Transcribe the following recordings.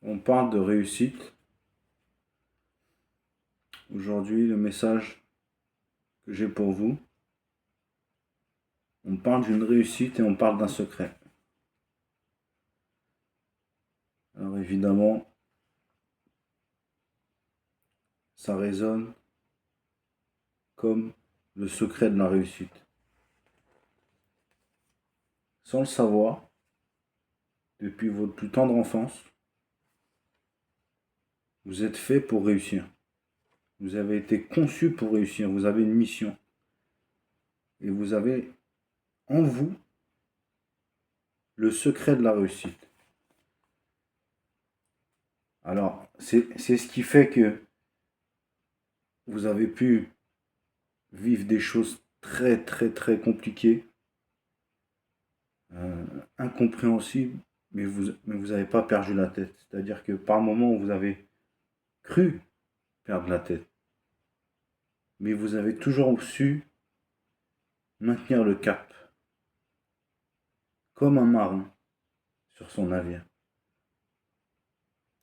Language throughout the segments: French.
On parle de réussite. Aujourd'hui, le message que j'ai pour vous, on parle d'une réussite et on parle d'un secret. Alors évidemment, ça résonne comme le secret de la réussite. Sans le savoir, depuis votre plus tendre enfance, vous êtes fait pour réussir. Vous avez été conçu pour réussir. Vous avez une mission. Et vous avez en vous le secret de la réussite. Alors, c'est ce qui fait que vous avez pu vivre des choses très très très compliquées, euh, incompréhensibles, mais vous n'avez pas perdu la tête. C'est-à-dire que par moments, vous avez cru perdre la tête, mais vous avez toujours su maintenir le cap, comme un marin sur son navire,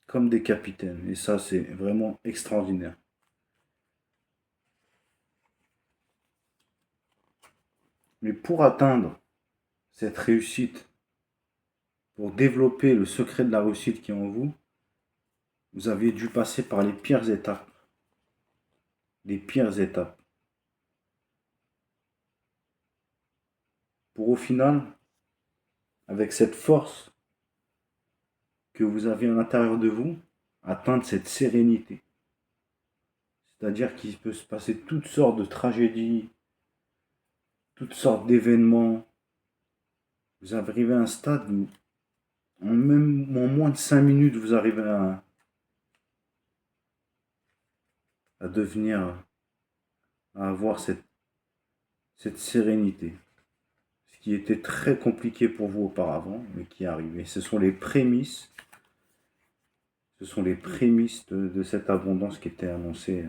comme des capitaines. Et ça, c'est vraiment extraordinaire. Mais pour atteindre cette réussite, pour développer le secret de la réussite qui est en vous, vous avez dû passer par les pires étapes. Les pires étapes. Pour au final, avec cette force que vous avez à l'intérieur de vous, atteindre cette sérénité. C'est-à-dire qu'il peut se passer toutes sortes de tragédies, toutes sortes d'événements. Vous arrivez à un stade où, en moins de 5 minutes, vous arrivez à devenir, à avoir cette sérénité. Ce qui était très compliqué pour vous auparavant, mais qui arrive. Et ce sont les prémices de cette abondance qui était annoncée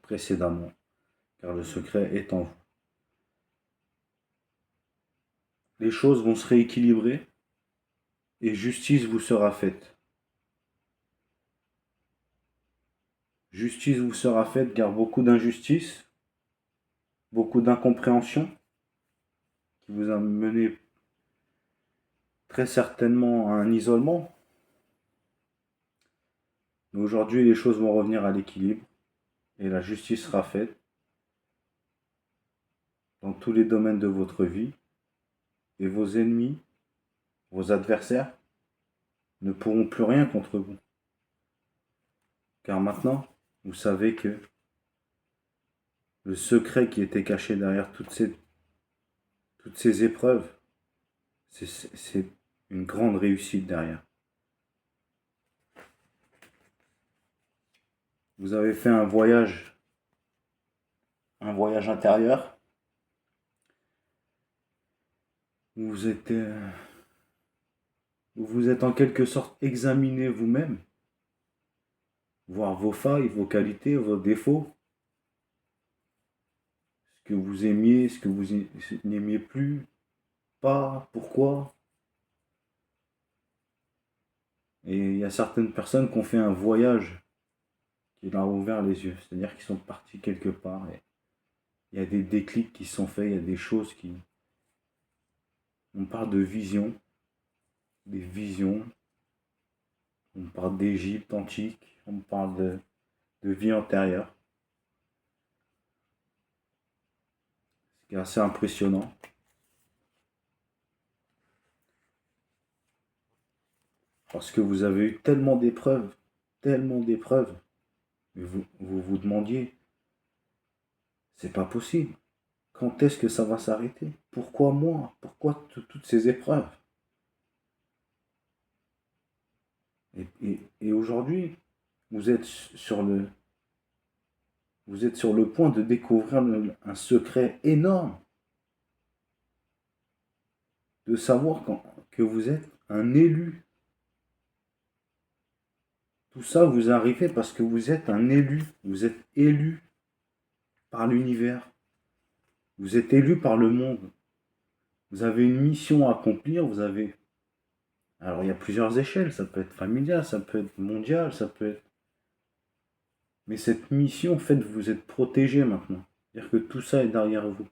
précédemment, car le secret est en vous. Les choses vont se rééquilibrer et justice vous sera faite. Justice vous sera faite car beaucoup d'injustice, beaucoup d'incompréhension qui vous a mené très certainement à un isolement. Mais aujourd'hui, les choses vont revenir à l'équilibre et la justice sera faite dans tous les domaines de votre vie et vos ennemis, vos adversaires ne pourront plus rien contre vous. Car maintenant, vous savez que le secret qui était caché derrière toutes ces épreuves, c'est une grande réussite derrière. Vous avez fait un voyage intérieur où vous êtes en quelque sorte examiné vous-même, voir vos failles, vos qualités, vos défauts, ce que vous aimiez, ce que vous n'aimiez plus, pas, pourquoi. Et il y a certaines personnes qui ont fait un voyage qui leur a ouvert les yeux, c'est-à-dire qu'ils sont partis quelque part. Et il y a des déclics qui sont faits, il y a des choses qui... On parle de vision, des visions, on parle d'Égypte antique, on parle de vie antérieure. Ce qui est assez impressionnant. Parce que vous avez eu tellement d'épreuves, mais vous demandiez, c'est pas possible. Quand est-ce que ça va s'arrêter? Pourquoi moi? Pourquoi toutes ces épreuves? Et aujourd'hui, vous êtes vous êtes sur le point de découvrir un secret énorme, de savoir que vous êtes un élu. Tout ça vous arrivez parce que vous êtes un élu. Vous êtes élu par l'univers. Vous êtes élu par le monde. Vous avez une mission à accomplir. Vous avez Alors il y a plusieurs échelles, ça peut être familial, ça peut être mondial, ça peut être... Mais cette mission, en fait, vous êtes protégé maintenant. C'est-à-dire que tout ça est derrière vous.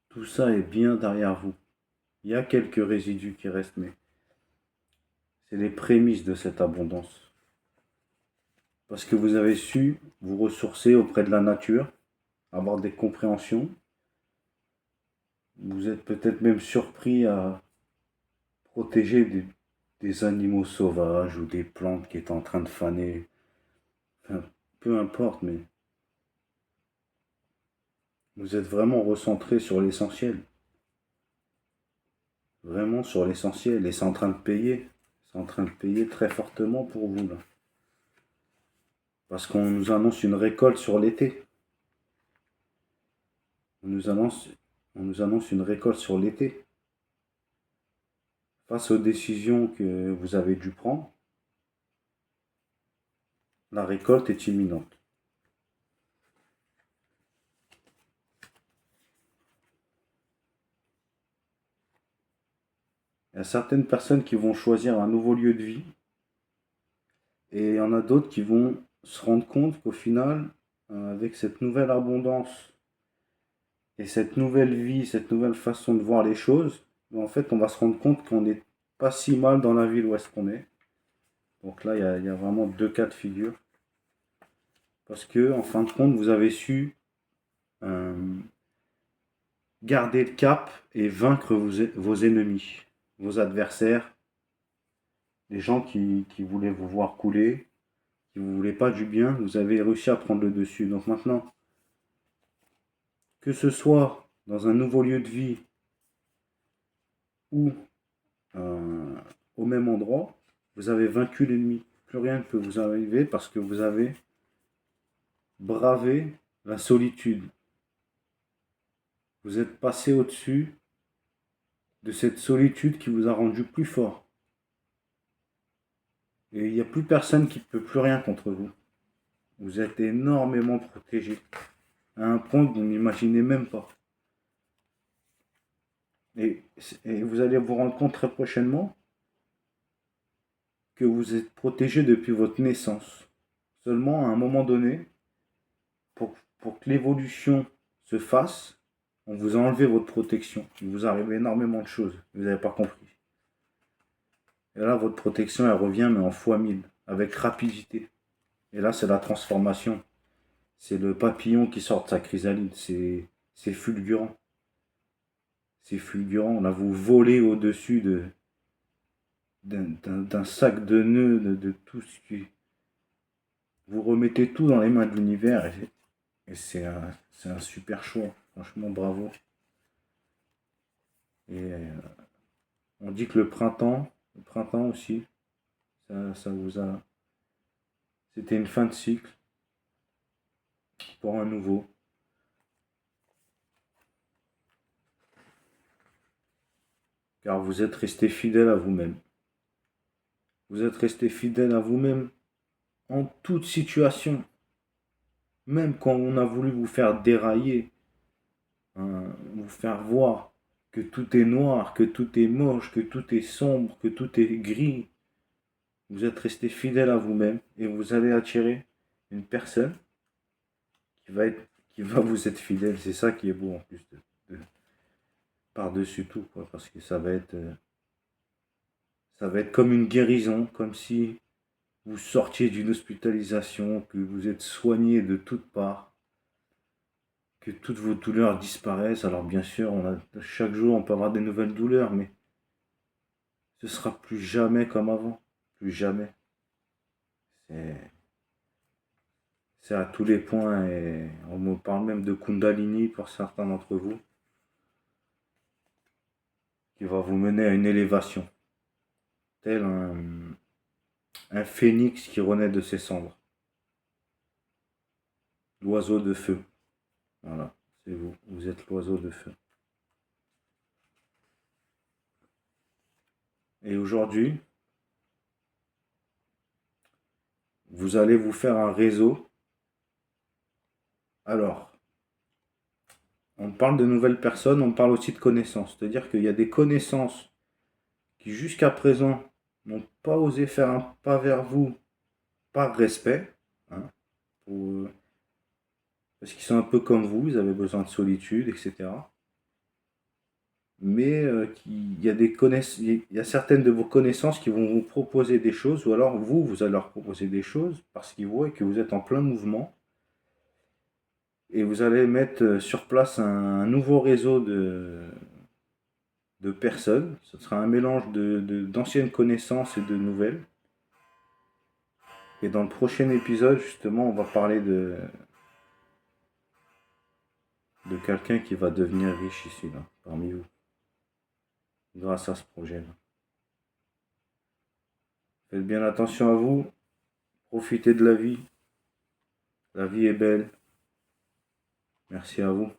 Tout ça est bien derrière vous. Il y a quelques résidus qui restent, mais c'est les prémices de cette abondance. Parce que vous avez su vous ressourcer auprès de la nature, avoir des compréhensions. Vous êtes peut-être même surpris à protéger des animaux sauvages ou des plantes qui étaient en train de faner. Enfin, peu importe, mais vous êtes vraiment recentré sur l'essentiel. Vraiment sur l'essentiel. Et c'est en train de payer. C'est en train de payer très fortement pour vous, là. Parce qu'on nous annonce une récolte sur l'été. On nous annonce, on nous annonce une récolte sur l'été. Face aux décisions que vous avez dû prendre, la récolte est imminente. Il y a certaines personnes qui vont choisir un nouveau lieu de vie et il y en a d'autres qui vont se rendre compte qu'au final, avec cette nouvelle abondance et cette nouvelle vie, cette nouvelle façon de voir les choses, en fait, on va se rendre compte qu'on n'est pas si mal dans la ville où est-ce qu'on est. Donc là, il y a vraiment deux cas de figure. Parce que, en fin de compte, vous avez su euh, garder le cap et vaincre vos ennemis, vos adversaires, les gens qui voulaient vous voir couler, qui ne vous voulaient pas du bien, vous avez réussi à prendre le dessus. Donc maintenant, que ce soit dans un nouveau lieu de vie ou euh, au même endroit, vous avez vaincu l'ennemi. Plus rien ne peut vous arriver parce que vous avez bravé la solitude. Vous êtes passé au-dessus de cette solitude qui vous a rendu plus fort. Et il n'y a plus personne qui ne peut plus rien contre vous. Vous êtes énormément protégé, à un point que vous n'imaginez même pas. Et, et vous allez vous rendre compte très prochainement que vous êtes protégé depuis votre naissance. Seulement, à un moment donné, pour que l'évolution se fasse, on vous a enlevé votre protection. Il vous arrive énormément de choses. Vous n'avez pas compris. Et là, votre protection, elle revient, mais en fois 1000, avec rapidité. Et là, c'est la transformation. C'est le papillon qui sort de sa chrysalide. C'est fulgurant. C'est fulgurant. Là, vous volez au-dessus d'un sac de nœuds, de tout ce qui... Vous remettez tout dans les mains de l'univers et c'est un super choix. Franchement, bravo. Et on dit que le printemps aussi, ça vous a... C'était une fin de cycle pour un nouveau. Car vous êtes resté fidèle à vous-même. Vous êtes resté fidèle à vous-même en toute situation. Même quand on a voulu vous faire dérailler, hein, vous faire voir que tout est noir, que tout est moche, que tout est sombre, que tout est gris, vous êtes resté fidèle à vous-même et vous allez attirer une personne qui va vous être fidèle. C'est ça qui est beau en plus par-dessus tout, quoi, parce que ça va être comme une guérison, comme si vous sortiez d'une hospitalisation, que vous êtes soigné de toutes parts, que toutes vos douleurs disparaissent. Alors bien sûr, chaque jour on peut avoir des nouvelles douleurs, mais ce sera plus jamais comme avant. Plus jamais. C'est c'est à tous les points et on me parle même de Kundalini pour certains d'entre vous, qui va vous mener à une élévation, tel un phénix qui renaît de ses cendres. L'oiseau de feu. Voilà, c'est vous. Vous êtes l'oiseau de feu. Et aujourd'hui, vous allez vous faire un réseau. Alors, on parle de nouvelles personnes, on parle aussi de connaissances. C'est-à-dire qu'il y a des connaissances qui jusqu'à présent n'ont pas osé faire un pas vers vous par respect, hein, parce qu'ils sont un peu comme vous, ils avaient besoin de solitude, etc. Mais il y a il y a certaines de vos connaissances qui vont vous proposer des choses, ou alors vous allez leur proposer des choses parce qu'ils voient que vous êtes en plein mouvement et vous allez mettre sur place un nouveau réseau de personnes. Ce sera un mélange d'anciennes connaissances et de nouvelles. Et dans le prochain épisode, justement, on va parler de quelqu'un qui va devenir riche ici, là, parmi vous, grâce à ce projet-là. Faites bien attention à vous, profitez de la vie est belle. Merci à vous.